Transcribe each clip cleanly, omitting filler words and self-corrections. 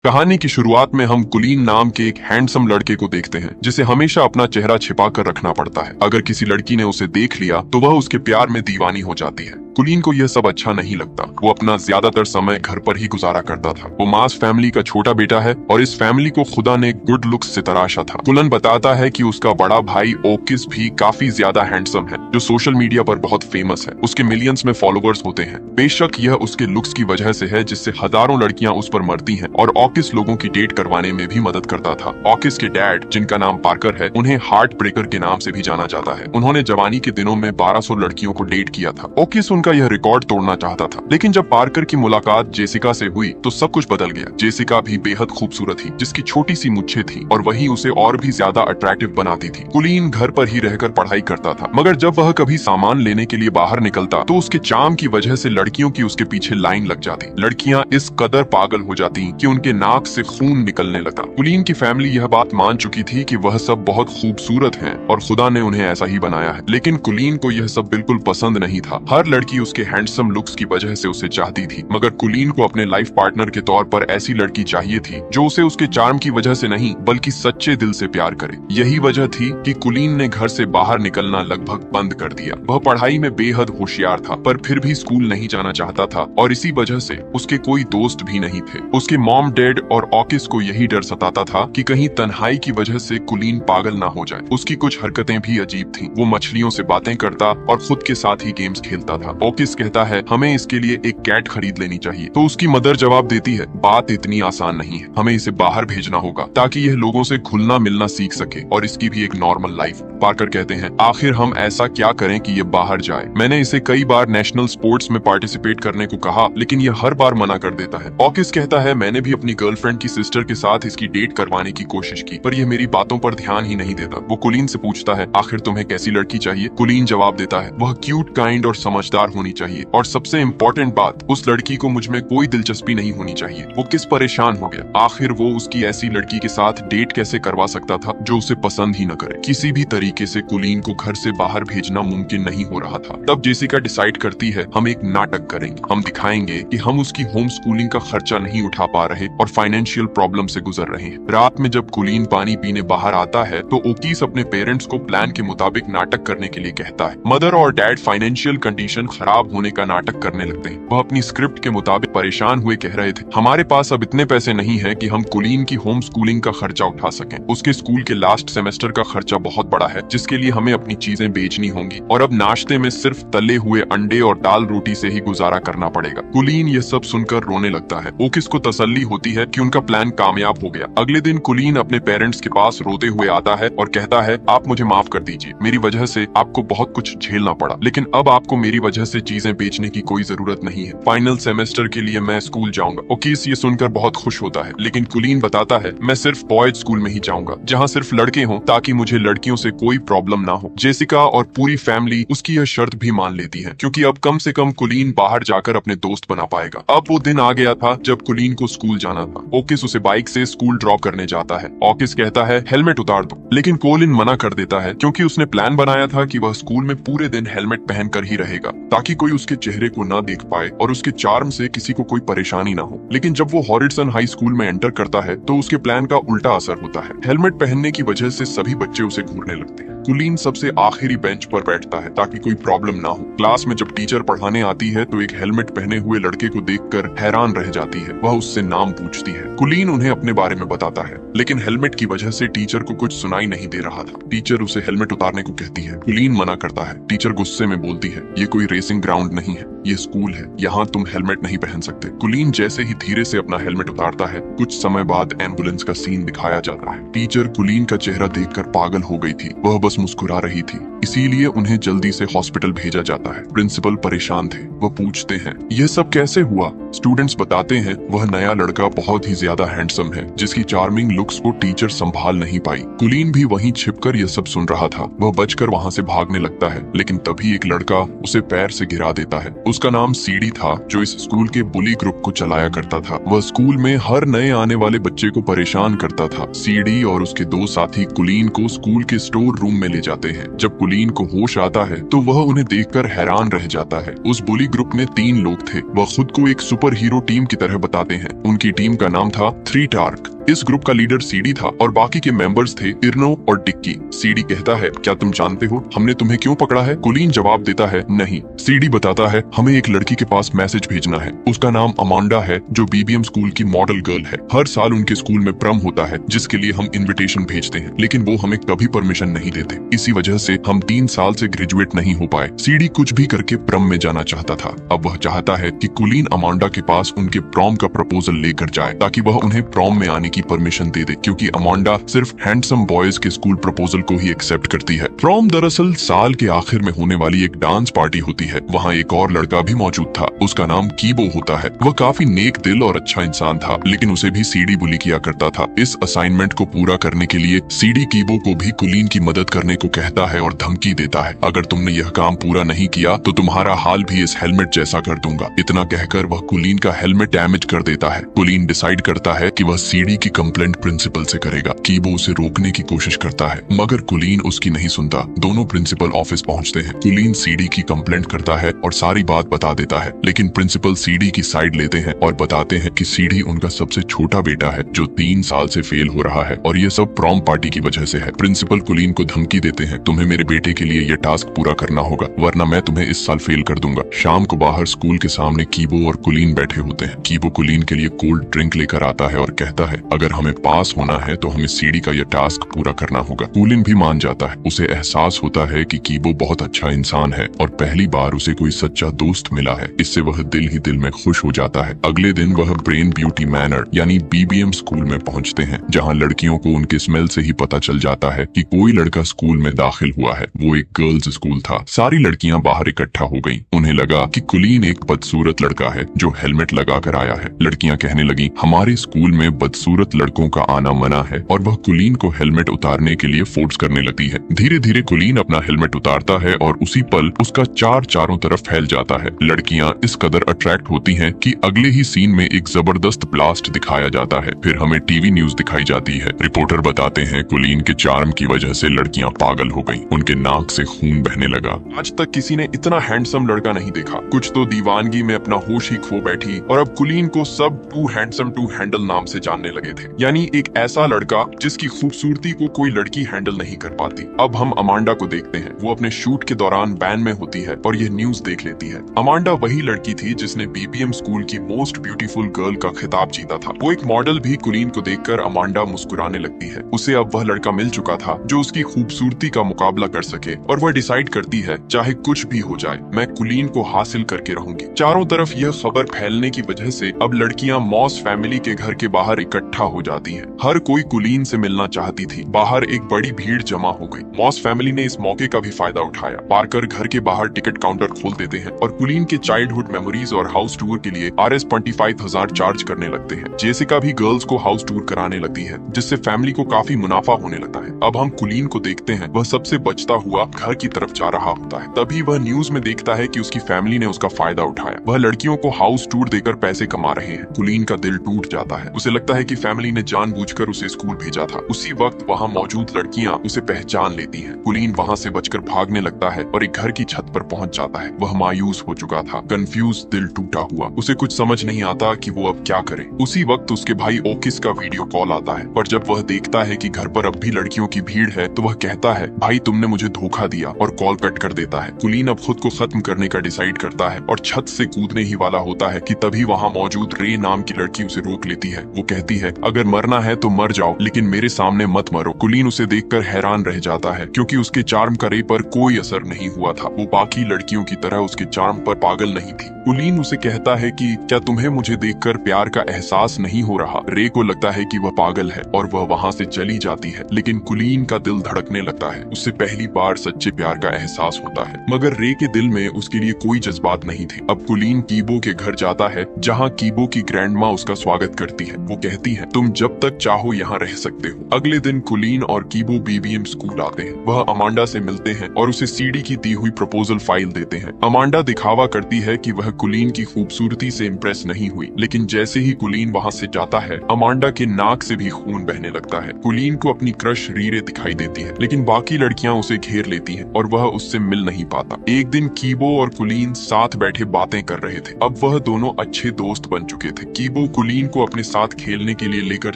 कहानी की शुरुआत में हम कुलीन नाम के एक हैंडसम लड़के को देखते हैं जिसे हमेशा अपना चेहरा छिपा कर रखना पड़ता है। अगर किसी लड़की ने उसे देख लिया तो वह उसके प्यार में दीवानी हो जाती है। कुलीन को यह सब अच्छा नहीं लगता। वो अपना ज्यादातर समय घर पर ही गुजारा करता था। वो मास फैमिली का छोटा बेटा है और इस फैमिली को खुदा ने गुड लुक्स से तराशा था। कुलन बताता है कि उसका बड़ा भाई ओकिस भी काफी ज्यादा हैंडसम है, जो सोशल मीडिया पर बहुत फेमस है। उसके मिलियंस में फॉलोअर्स होते हैं। बेशक यह उसके लुक्स की वजह से है जिससे हजारों लड़कियां उस पर मरती हैं, और ऑकिस लोगों की डेट करवाने में भी मदद करता था। ऑकिस के डैड, जिनका नाम पार्कर है, उन्हें हार्ट ब्रेकर के नाम से भी जाना जाता है। उन्होंने जवानी के दिनों में 1200 लड़कियों को डेट किया था। ऑकिस उनका यह रिकॉर्ड तोड़ना चाहता था, लेकिन जब पार्कर की मुलाकात जेसिका से हुई तो सब कुछ बदल गया। जेसिका भी बेहद खूबसूरत थी, जिसकी छोटी सी मुच्छें थी और वही उसे और भी ज्यादा अट्रैक्टिव बनाती थी। कुलीन घर पर ही रहकर पढ़ाई करता था, मगर जब वह कभी सामान लेने के लिए बाहर निकलता तो उसके चार्म की वजह से लड़कियों की उसके पीछे लाइन लग जाती। लड़कियां इस कदर पागल हो जाती कि उनके नाक से खून निकलने लगा। कुलीन की फैमिली यह बात मान चुकी थी कि वह सब बहुत खूबसूरत हैं और खुदा ने उन्हें ऐसा ही बनाया है, लेकिन कुलीन को यह सब बिल्कुल पसंद नहीं था। हर लड़की उसके हैंडसम लुक्स की वजह से उसे चाहती थी, मगर कुलीन को अपने लाइफ पार्टनर के तौर पर ऐसी लड़की चाहिए थी जो उसे उसके चार्म की वजह से नहीं बल्कि सच्चे दिल से प्यार करे। यही वजह थी कि कुलीन ने घर से बाहर निकलना लगभग बंद कर दिया। वह पढ़ाई में बेहद होशियार था, पर फिर भी स्कूल नहीं जाना चाहता था, और इसी वजह से उसके कोई दोस्त भी नहीं थे। उसके मॉम, डैड और ऑकिस को यही डर सताता था कि कहीं तन्हाई की वजह से कुलीन पागल ना हो जाए। उसकी कुछ हरकतें भी अजीब थीं। वो मछलियों से बातें करता और खुद के साथ ही गेम्स खेलता था। ऑकिस कहता है, हमें इसके लिए एक कैट खरीद लेनी चाहिए, तो उसकी मदर जवाब देती है, बात इतनी आसान नहीं है, हमें इसे बाहर भेजना होगा ताकि यह लोगों से घुलना मिलना सीख सके और इसकी भी एक नॉर्मल लाइफ। पार्कर कहते हैं, आखिर हम ऐसा क्या करें कि ये बाहर जाए। मैंने इसे कई बार नेशनल स्पोर्ट्स में पार्टिसिपेट करने को कहा, लेकिन ये हर बार मना कर देता है। ऑकिस कहता है, मैंने भी अपनी गर्लफ्रेंड की सिस्टर के साथ इसकी डेट करवाने की कोशिश की, पर यह मेरी बातों पर ध्यान ही नहीं देता। वो कुलीन से पूछता है, आखिर तुम्हें कैसी लड़की चाहिए? कुलीन जवाब देता है, वह क्यूट, काइंड और समझदार होनी चाहिए, और सबसे इम्पोर्टेंट बात, उस लड़की को मुझ में कोई दिलचस्पी नहीं होनी चाहिए। वो किस परेशान हो गया। आखिर वो उसकी ऐसी लड़की के साथ डेट कैसे करवा सकता था जो उसे पसंद ही न करे। किसी भी तरीके से कुलीन को घर से बाहर भेजना मुमकिन नहीं हो रहा था। तब जेसिका डिसाइड करती है, हम एक नाटक करेंगे। हम दिखाएंगे कि हम उसकी होम स्कूलिंग का खर्चा नहीं उठा पा रहे और फाइनेंशियल प्रॉब्लम से गुजर रहे हैं। रात में जब कुलीन पानी पीने बाहर आता है तो ओकीस अपने पेरेंट्स को प्लान के मुताबिक नाटक करने के लिए कहता है। मदर और डैड फाइनेंशियल कंडीशन खराब होने का नाटक करने लगते हैं। वह अपनी स्क्रिप्ट के मुताबिक परेशान हुए कह रहे थे, हमारे पास अब इतने पैसे नहीं है कि हम कुलीन की होम स्कूलिंग का खर्चा उठा सकें। उसके स्कूल के लास्ट सेमेस्टर का खर्चा बहुत बड़ा है, जिसके लिए हमें अपनी चीजें बेचनी होंगी, और अब नाश्ते में सिर्फ तले हुए अंडे और दाल रोटी से ही गुजारा करना पड़ेगा। कुलीन ये सब सुनकर रोने लगता है। ओकिस को तसल्ली होती है कि उनका प्लान कामयाब हो गया। अगले दिन कुलीन अपने पेरेंट्स के पास रोते हुए आता है और कहता है, आप मुझे माफ कर दीजिए, मेरी वजह से आपको बहुत कुछ झेलना पड़ा, लेकिन अब आपको मेरी वजह से चीजें बेचने की कोई जरूरत नहीं है। फाइनल सेमेस्टर के लिए मैं स्कूल जाऊंगा। ओकिस ये सुनकर बहुत खुश होता है, लेकिन कुलीन बताता है, मैं सिर्फ बॉयज स्कूल में ही जाऊंगा, जहाँ सिर्फ लड़के हों, ताकि मुझे लड़कियों से कोई प्रॉब्लम ना हो। जेसिका और पूरी फैमिली उसकी यह शर्त भी मान लेती है, क्योंकि अब कम से कम कुलीन बाहर जाकर अपने दोस्त बना पाएगा। अब वो दिन आ गया था जब कुलीन को स्कूल जाना था। ओकिस उसे बाइक से स्कूल ड्रॉप करने जाता है। ओकिस कहता है, हेलमेट उतार दो, लेकिन कोलिन मना कर देता है, क्योंकि उसने प्लान बनाया था कि वह स्कूल में पूरे दिन हेलमेट पहनकर ही रहेगा, ताकि कोई उसके चेहरे को ना देख पाए और उसके चार्म से किसी को कोई परेशानी ना हो। लेकिन जब वो हॉरिसन हाई स्कूल में एंटर करता है तो उसके प्लान का उल्टा असर होता है। हेलमेट पहनने की वजह से सभी बच्चे उसे घूरने लगते हैं। कुलीन सबसे आखिरी बेंच पर बैठता है ताकि कोई प्रॉब्लम ना हो। क्लास में जब टीचर पढ़ाने आती है तो एक हेलमेट पहने हुए लड़के को देखकर हैरान रह जाती है। वह उससे नाम पूछती है। कुलीन उन्हें अपने बारे में बताता है, लेकिन हेलमेट की वजह से टीचर को कुछ सुनाई नहीं दे रहा था। टीचर उसे हेलमेट उतारने को कहती है। कुलीन मना करता है। टीचर गुस्से में बोलती है, ये कोई रेसिंग ग्राउंड नहीं है, ये स्कूल है, यहाँ तुम हेलमेट नहीं पहन सकते। कुलीन जैसे ही धीरे से अपना हेलमेट उतारता है, कुछ समय बाद एम्बुलेंस का सीन दिखाया जाता है। टीचर कुलीन का चेहरा देखकर पागल हो गई थी। वह बस मुस्कुरा रही थी, इसीलिए उन्हें जल्दी से हॉस्पिटल भेजा जाता है। प्रिंसिपल परेशान थे। वह पूछते हैं, यह सब कैसे हुआ? स्टूडेंट्स बताते हैं, वह नया लड़का बहुत ही ज्यादा हैंडसम है, जिसकी चार्मिंग लुक्स को टीचर संभाल नहीं पाई। कुलीन भी वहीं छिपकर यह सब सुन रहा था। वह बचकर वहां से भागने लगता है, लेकिन तभी एक लड़का उसे पैर से गिरा देता है। उसका नाम सीडी था, जो इस स्कूल के बुली ग्रुप को चलाया करता था। वह स्कूल में हर नए आने वाले बच्चे को परेशान करता था। सीडी और उसके दो साथी कुलीन को स्कूल के स्टोर रूम में ले जाते हैं। जब कुलीन को होश आता है तो वह उन्हें देखकर हैरान रह जाता है। उस बुली ग्रुप में 3 लोग थे। वह खुद को एक सुपर हीरो टीम की तरह बताते हैं। उनकी टीम का नाम था 3 टार्क। इस ग्रुप का लीडर सीडी था और बाकी के मेंबर्स थे इर्नो और डिक्की। सीडी कहता है, क्या तुम जानते हो हमने तुम्हें क्यों पकड़ा है? कुलीन जवाब देता है, नहीं। सीडी बताता है, हमें एक लड़की के पास मैसेज भेजना है। उसका नाम अमांडा है, जो बीबीएम स्कूल की मॉडल गर्ल है। हर साल उनके स्कूल में प्रम होता है, जिसके लिए हम इन्विटेशन भेजते हैं, लेकिन वो हमें कभी परमिशन नहीं देते। इसी वजह से हम 3 साल से ग्रेजुएट नहीं हो पाए। सीडी कुछ भी करके प्रम में जाना चाहता था। अब वह चाहता है कि कुलीन अमांडा के पास उनके प्रॉम का प्रपोजल लेकर जाए, ताकि वह उन्हें प्रॉम में आने की परमिशन दे दे, क्योंकि अमांडा सिर्फ हैंडसम बॉयज के स्कूल प्रपोजल को ही एक्सेप्ट करती है। प्रॉम दरअसल साल के आखिर में होने वाली एक डांस पार्टी होती है। वहाँ एक और लड़का भी मौजूद था। उसका नाम कीबो होता है। वह काफी नेक दिल और अच्छा इंसान था, लेकिन उसे भी सीडी बुली किया करता था। इस असाइनमेंट को पूरा करने के लिए सीडी कीबो को भी कुलीन की मदद करने को कहता है और धमकी देता है, अगर तुमने यह काम पूरा नहीं किया तो तुम्हारा हाल भी इस हेलमेट जैसा कर दूंगा। इतना कहकर वह कुलीन का हेलमेट डैमेज कर देता है। कुलीन डिसाइड करता है कि वह सीडी की कंप्लेंट प्रिंसिपल से करेगा। कीबो उसे रोकने की कोशिश करता है, मगर कुलीन उसकी नहीं सुनता। दोनों प्रिंसिपल ऑफिस पहुंचते हैं। कुलीन सीडी की कंप्लेंट करता है और सारी बात बता देता है, लेकिन प्रिंसिपल सीडी की साइड लेते हैं और बताते हैं कि सीडी उनका सबसे छोटा बेटा है, जो 3 साल से फेल हो रहा है और ये सब प्रॉम पार्टी की वजह से है। प्रिंसिपल कुलीन को धमकी देते हैं, तुम्हें मेरे बेटे के लिए यह टास्क पूरा करना होगा, वरना मैं तुम्हें इस साल फेल कर दूंगा। शाम को बाहर स्कूल के सामने कीबो और कुलीन बैठे होते हैं। कीबो कुलीन के लिए कोल्ड ड्रिंक लेकर आता है और कहता है, अगर हमें पास होना है तो हमें सीडी का यह टास्क पूरा करना होगा। कुलीन भी मान जाता है। उसे एहसास होता है कि कीबो बहुत अच्छा इंसान है और पहली बार उसे कोई सच्चा दोस्त मिला है। इससे वह दिल ही दिल में खुश हो जाता है। अगले दिन वह ब्रेन ब्यूटी मैनर यानी बीबीएम स्कूल में पहुंचते हैं, जहां लड़कियों को उनके स्मेल से ही पता चल जाता है कि कोई लड़का स्कूल में दाखिल हुआ है। वो एक गर्ल्स स्कूल था। सारी लड़कियां बाहर इकट्ठा हो गईं। उन्हें लगा कि कुलीन एक बदसूरत लड़का है जो हेलमेट लगा कर आया है। लड़कियां कहने लगी, हमारे स्कूल में बदसूरत लड़कों का आना मना है, और वह कुलीन को हेलमेट उतारने के लिए फोर्स करने लगती है। धीरे धीरे कुलीन अपना हेलमेट उतारता है और उसी पल उसका चारों तरफ फैल जाता है। लड़कियां इस कदर अट्रैक्ट होती हैं कि अगले ही सीन में एक जबरदस्त ब्लास्ट दिखाया जाता है। फिर हमें टीवी न्यूज दिखाई जाती है। रिपोर्टर बताते हैं, कुलीन के चार्म की वजह से लड़कियां पागल हो गईं। उनके नाक से खून बहने लगा। आज तक किसी ने इतना हैंडसम लड़का नहीं देखा। कुछ तो दीवानगी में अपना होश ही खो बैठी, और अब कुलीन को सब टू हैंडसम टू हैंडल नाम से जानने लगे थे। यानी एक ऐसा लड़का जिसकी खूबसूरती को कोई लड़की हैंडल नहीं कर पाती। अब हम अमांडा को देखते हैं। वो अपने शूट के दौरान बैन में होती है और ये न्यूज देख लेती है। अमांडा वही लड़की थी जिसने बीबीएम स्कूल की मोस्ट ब्यूटीफुल गर्ल का खिताब जीता था। वो एक मॉडल भी कुलीन को देखकर अमांडा मुस्कुराने लगती है। उसे अब वह लड़का मिल चुका था जो उसकी खूबसूरती का मुकाबला कर सके, और वह डिसाइड करती है, चाहे कुछ भी हो जाए, मैं कुलीन को हासिल करके रहूंगी। चारों तरफ यह खबर फैलने की वजह से अब लड़कियां मॉस फैमिली के घर के बाहर इकट्ठा हो जाती हैं। हर कोई कुलीन से मिलना चाहती थी। बाहर एक बड़ी भीड़ जमा हो गई। मॉस फैमिली ने इस मौके का भी फायदा उठाया। पार्कर घर के बाहर टिकट काउंटर खोल देते हैं और कुलीन के चाइल्डहुड मेमोरीज और हाउस टूर के लिए $25,000 चार्ज करने लगते हैं। जेसिका भी गर्ल्स को हाउस टूर कराने लगती है, जिससे फैमिली को काफी मुनाफा होने लगता है। अब हम कुलीन को देखते हैं। वह सबसे बचता हुआ घर की तरफ जा रहा होता है। तभी वह न्यूज में देखता है कि उसकी फैमिली ने उसका फायदा उठाया। वह लड़कियों को हाउस टूर देकर पैसे कमा रहे हैं। कुलीन का दिल टूट जाता है। उसे लगता है कि फैमिली ने जानबूझकर उसे स्कूल भेजा था। उसी वक्त वहाँ मौजूद लड़कियां उसे पहचान लेती हैं। कुलीन वहाँ से बचकर भागने लगता है और एक घर की छत पर पहुंच जाता है। वह मायूस हो चुका था, कंफ्यूज, दिल टूटा हुआ। उसे कुछ समझ नहीं आता कि वो अब क्या करे। उसी वक्त उसके भाई ओकिस का वीडियो कॉल आता है, और जब वह देखता है कि घर पर अब भी लड़कियों की भीड़ है तो वह कहता है, भाई तुमने मुझे धोखा दिया, और कॉल कट कर देता है। कुलीन अब खुद को खत्म करने का डिसाइड करता है और छत से कूदने ही वाला होता है कि तभी वहाँ मौजूद रे नाम की लड़की उसे रोक लेती है। वो कहती है, अगर मरना है तो मर जाओ, लेकिन मेरे सामने मत मरो। कुलीन उसे देखकर हैरान रह जाता है, क्योंकि उसके चार्म का रे पर कोई असर नहीं हुआ था। वो बाकी लड़कियों की तरह उसके चार्म पर पागल नहीं थी। कुलीन उसे कहता है कि क्या तुम्हें मुझे देखकर प्यार का एहसास नहीं हो रहा? रे को लगता है कि वह पागल है और वह वहाँ से चली जाती है, लेकिन कुलीन का दिल धड़कने लगता है। उससे पहली बार सच्चे प्यार का एहसास होता है, मगर रे के दिल में उसके लिए कोई जज्बात नहीं थे। अब कुलीन कीबो के घर जाता है, जहाँ कीबो की ग्रैंडमा उसका स्वागत करती है। वो कहती है, तुम जब तक चाहो यहाँ रह सकते हो। अगले दिन कुलीन और कीबो बीबीएम स्कूल आते हैं। वह अमांडा से मिलते हैं और उसे सीडी की दी हुई प्रपोजल फाइल देते हैं। अमांडा दिखावा करती है कि वह कुलीन की खूबसूरती से इम्प्रेस नहीं हुई, लेकिन जैसे ही कुलीन वहाँ से जाता है, अमांडा के नाक से भी खून बहने लगता है। कुलीन को अपनी क्रश रीरे दिखाई देती है, लेकिन बाकी लड़कियां उसे घेर लेती हैं और वह उससे मिल नहीं पाता। एक दिन कीबो और कुलीन साथ बैठे बातें कर रहे थे। अब वह दोनों अच्छे दोस्त बन चुके थे। कीबो कुलीन को अपने साथ खेलने के लिए लेकर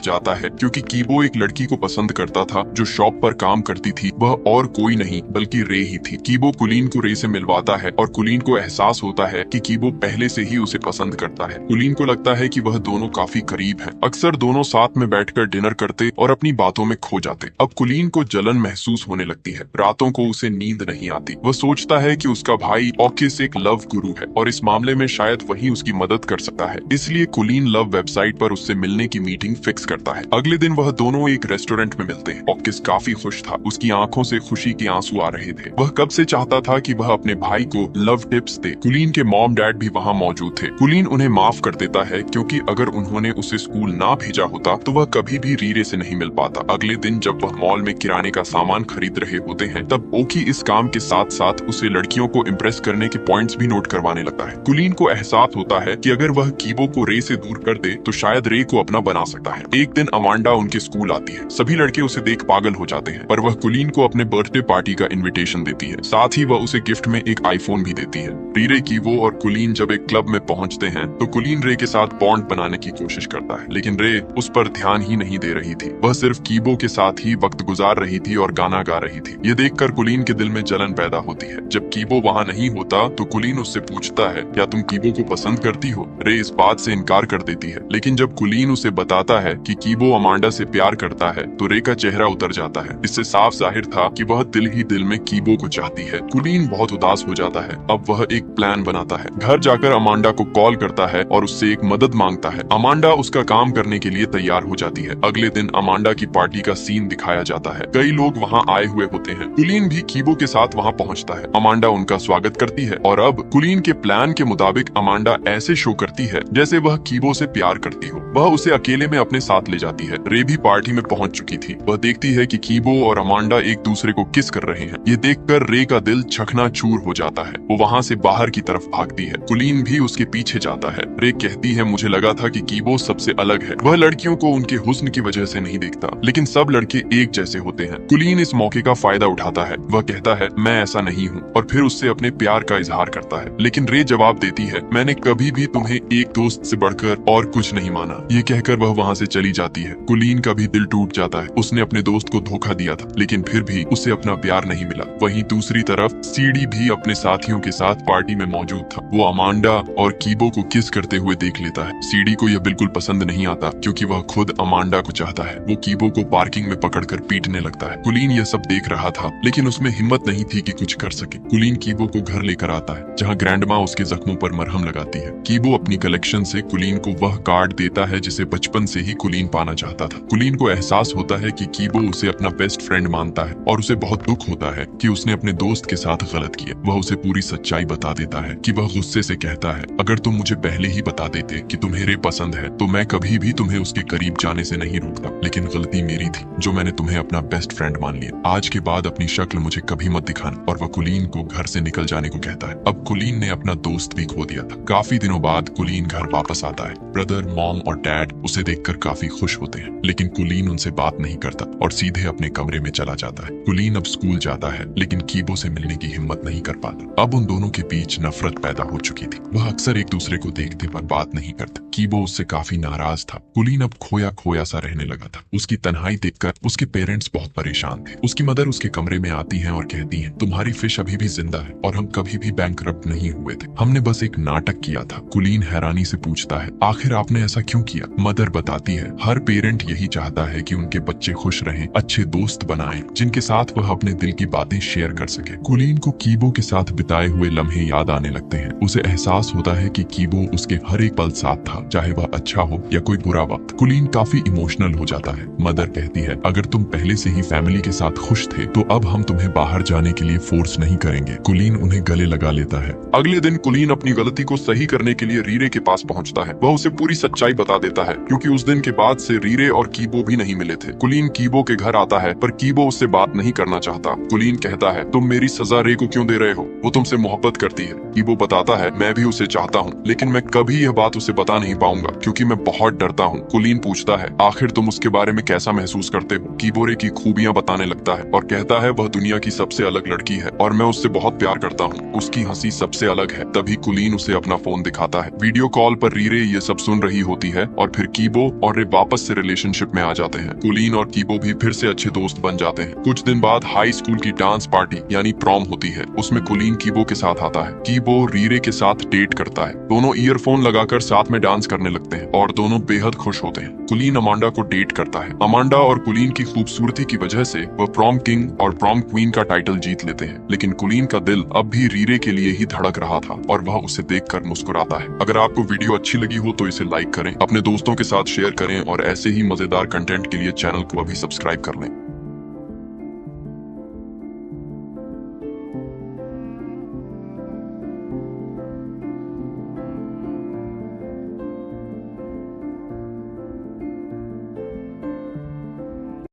जाता है, क्योंकि कीबो एक लड़की को पसंद करता था जो शॉप पर काम करती थी। वह और कोई नहीं बल्कि रे ही थी। कीबो कुलीन को रे से मिलवाता है और कुलीन को एहसास होता है कि कीबो पहले से ही उसे पसंद करता है। कुलीन को लगता है कि वह दोनों काफी करीब हैं। अक्सर दोनों साथ में बैठकर डिनर करते और अपनी बातों में खो जाते। अब कुलीन को जलन महसूस होने लगती है। रातों को उसे नींद नहीं आती। वह सोचता है कि उसका भाई ऑकिस एक लव गुरु है और इस मामले में शायद वही उसकी मदद कर सकता है। इसलिए कुलीन लव वेबसाइट पर उससे मिलने की मीटिंग फिक्स करता है। अगले दिन वह दोनों एक रेस्टोरेंट में मिलते हैं। ऑकिस काफी खुश था। उसकी आंखों से खुशी के आंसू आ रहे थे। वह कब से चाहता था कि वह अपने भाई को लव टिप्स दे। कुलीन के मॉम डैड भी वहाँ मौजूद थे। कुलीन उन्हें माफ कर देता है, क्योंकि अगर उन्होंने उसे स्कूल ना भेजा होता तो वह कभी भी रीरे से नहीं मिल पाता। अगले दिन जब वह मॉल में किराने का सामान खरीद रहे होते हैं, तब ओकी इस काम के साथ साथ उसे लड़कियों को इम्प्रेस करने के पॉइंट्स भी नोट करवाने लगता है। कुलीन को एहसास होता है कि अगर वह कीबो को रे से दूर कर दे तो शायद रे को अपना बना सकता है। एक दिन अमांडा उनके स्कूल आती है। सभी लड़के उसे देख पागल हो जाते हैं, पर वह कुलीन को अपने बर्थडे पार्टी का इन्विटेशन देती है। साथ ही वह उसे गिफ्ट में एक आईफोन भी देती है। रीरे, कीबो और कुलीन जब एक क्लब में पहुंचते हैं तो कुलीन रे के साथ बॉन्ड बनाने की कोशिश करता है, लेकिन रे उस पर ध्यान ही नहीं दे रही थी। वह सिर्फ कीबो के साथ ही वक्त गुजार रही थी और गाना गा रही थी। ये देखकर कुलीन के दिल में जलन पैदा होती है। जब कीबो वहाँ नहीं होता तो कुलीन उससे पूछता है, क्या तुम कीबो को पसंद करती हो? रे इस बात से इनकार कर देती है, लेकिन जब कुलीन उसे बताता है कि कीबो अमांडा से प्यार करता है तो रे का चेहरा उतर जाता है। इससे साफ जाहिर था कि वह दिल ही दिल में कीबो को चाहती है। कुलीन बहुत उदास हो जाता है। अब वह एक प्लान बनाता है। घर जाकर अमांडा को कॉल करता है और उससे एक मदद मांगता है। अमांडा उसका काम करने के लिए तैयार हो जाती है। अगले दिन अमांडा की पार्टी का सीन दिखाया जाता है। कई लोग वहाँ आए हुए होते हैं। कुलीन भी कीबो के साथ वहाँ पहुँचता है। अमांडा उनका स्वागत करती है और अब कुलीन के प्लान के मुताबिक अमांडा ऐसे शो करती है जैसे वह कीबो से प्यार करती हो। वह उसे अकेले में अपने साथ ले जाती है। रे भी पार्टी में पहुँच चुकी थी। वह देखती है कि कीबो और अमांडा एक दूसरे को किस कर रहे हैं। ये देखकर रे का दिल चकनाचूर हो जाता है। वो वहाँ से बाहर की तरफ भागती है। कुलीन भी उसके पीछे जाता है। रे कहती है, मुझे लगा था कि कीबो सबसे अलग है। वह लड़कियों को उनके हुस्न की वजह से नहीं देखता, लेकिन सब लड़के एक जैसे होते हैं। कुलीन इस मौके का फायदा उठाता है। वह कहता है, मैं ऐसा नहीं हूँ, और फिर उससे अपने प्यार का इजहार करता है। लेकिन रे जवाब देती है, मैंने कभी भी तुम्हें एक दोस्त से बढ़कर और कुछ नहीं माना। ये कहकर वह वहाँ से चली जाती है। कुलीन का भी दिल टूट जाता है। उसने अपने दोस्त को धोखा दिया था, लेकिन फिर भी उसे अपना प्यार नहीं मिला। वहीं दूसरी तरफ सीडी भी अपने साथियों के साथ पार्टी में मौजूद था। वो अमांडा और कीबो को किस करते हुए देख लेता है। सीडी को यह बिल्कुल पसंद नहीं आता, क्योंकि वह खुद अमांडा को चाहता है। वो कीबो को पार्किंग में पकड़कर पीटने लगता है। कुलीन यह सब देख रहा था, लेकिन उसमें हिम्मत नहीं थी कि कुछ कर सके। कुलीन कीबो को घर लेकर आता है, जहाँ ग्रैंडमा उसके जख्मों पर मरहम लगाती है। कीबो अपनी कलेक्शन से कुलीन को वह कार्ड देता है जिसे बचपन से ही कुलीन पाना चाहता था। कुलीन को एहसास होता है कि कीबो उसे अपना बेस्ट फ्रेंड मानता है और उसे बहुत दुख होता है कि उसने अपने दोस्त के साथ गलत किया। वह उसे पूरी सच्चाई बता देता है कि वह गुस्से से कहता है, अगर तुम मुझे पहले ही बता देते कि तुम्हें रे पसंद है तो मैं कभी भी तुम्हें उसके करीब जाने से नहीं रोकता। लेकिन गलती मेरी थी जो मैंने तुम्हें अपना बेस्ट फ्रेंड मान लिया। आज के बाद अपनी शक्ल मुझे कभी मत दिखाना। और वह कुलीन को घर से निकल जाने को कहता है। अब कुलीन ने अपना दोस्त भी खो दिया था। काफी दिनों बाद कुलीन घर वापस आता है। ब्रदर, मॉम और डैड उसे देखकर काफी खुश होते हैं, लेकिन कुलीन उनसे बात नहीं करता और सीधे अपने कमरे में चला जाता है। कुलीन अब स्कूल जाता है, लेकिन कीबो से मिलने की हिम्मत नहीं कर पाता। अब उन दोनों के बीच नफरत पैदा हो चुकी थी। वह अक्सर एक दूसरे को देखते पर बात नहीं करते। कीबो उससे काफी नाराज था। कुलीन अब खोया खोया सा रहने लगा था। उसकी तन्हाई देखकर उसके पेरेंट्स बहुत परेशान थे। उसकी मदर उसके कमरे में आती हैं और कहती हैं, तुम्हारी फिश अभी भी जिंदा है और हम कभी भी बैंकरप्ट नहीं हुए थे। हमने बस एक नाटक किया था। कुलीन हैरानी से पूछता है, आखिर आपने ऐसा क्यों किया? मदर बताती है, हर पेरेंट यही चाहता है कि उनके बच्चे खुश रहें, अच्छे दोस्त बनाएं, जिनके साथ वह अपने दिल की बातें शेयर कर सके। कुलीन को कीबो के साथ बिताए हुए लम्हे याद आने लगते हैं। उसे एहसास होता है कि कीबो उसके हर एक पल साथ था, चाहे वह अच्छा हो या कोई बुरा वक्त। कुलीन काफी इमोशनल हो जाता है। मदर कहती है, अगर तुम पहले से ही फैमिली के साथ खुश थे तो अब हम तुम्हें बाहर जाने के लिए फोर्स नहीं करेंगे। कुलीन उन्हें गले लगा लेता है। अगले दिन कुलीन अपनी गलती को सही करने के लिए रीरे के पास पहुंचता है। वह उसे पूरी सच्चाई बता देता है, क्योंकि उस दिन के बाद से रीरे और कीबो भी नहीं मिले थे। कुलीन कीबो के घर आता है पर कीबो उससे बात नहीं करना चाहता। कुलीन कहता है, तुम मेरी सजा रे को क्यों दे रहे हो? वो तुमसे मोहब्बत करती है। कीबो बताता है, मैं भी उसे चाहता हूँ, लेकिन मैं कभी यह बात उसे बता नहीं पाऊंगा क्योंकि मैं बहुत डरता हूँ। कुलीन पूछता है, आखिर तुम उसके बारे में कैसा महसूस करते हो? कीबो रे की खूबियां बताने लगता है और कहता है वह दुनिया की सबसे अलग लड़की है और मैं उससे बहुत प्यार करता हूँ। उसकी हंसी सबसे अलग है। तभी कुलीन उसे अपना फोन दिखाता है। वीडियो कॉल पर रीरे ये सब सुन रही होती है और फिर कीबो और रे वापस से रिलेशनशिप में आ जाते हैं। कुलीन और कीबो भी फिर से अच्छे दोस्त बन जाते हैं। कुछ दिन बाद हाई स्कूल की डांस पार्टी यानी प्रॉम होती है। उसमें कुलीन कीबो के साथ आता है। कीबो रीरे के साथ डेट करता है। दोनों ईयरफोन लगाकर साथ में डांस करने लगते हैं और दोनों बेहद खुश होते हैं। कुलीन अमांडा को डेट करता है। अमांडा और कुलीन की खूबसूरती की वजह से वह प्रॉम किंग और प्रॉम क्वीन का टाइटल जीत लेते हैं, लेकिन कुलीन का दिल अब भी रीरे के लिए ही धड़क रहा था और वह उसे देखकर मुस्कुराता है। अगर आपको वीडियो अच्छी लगी हो तो इसे लाइक करें, अपने दोस्तों के साथ शेयर करें और ऐसे ही मजेदार कंटेंट के लिए चैनल को अभी सब्सक्राइब कर लें।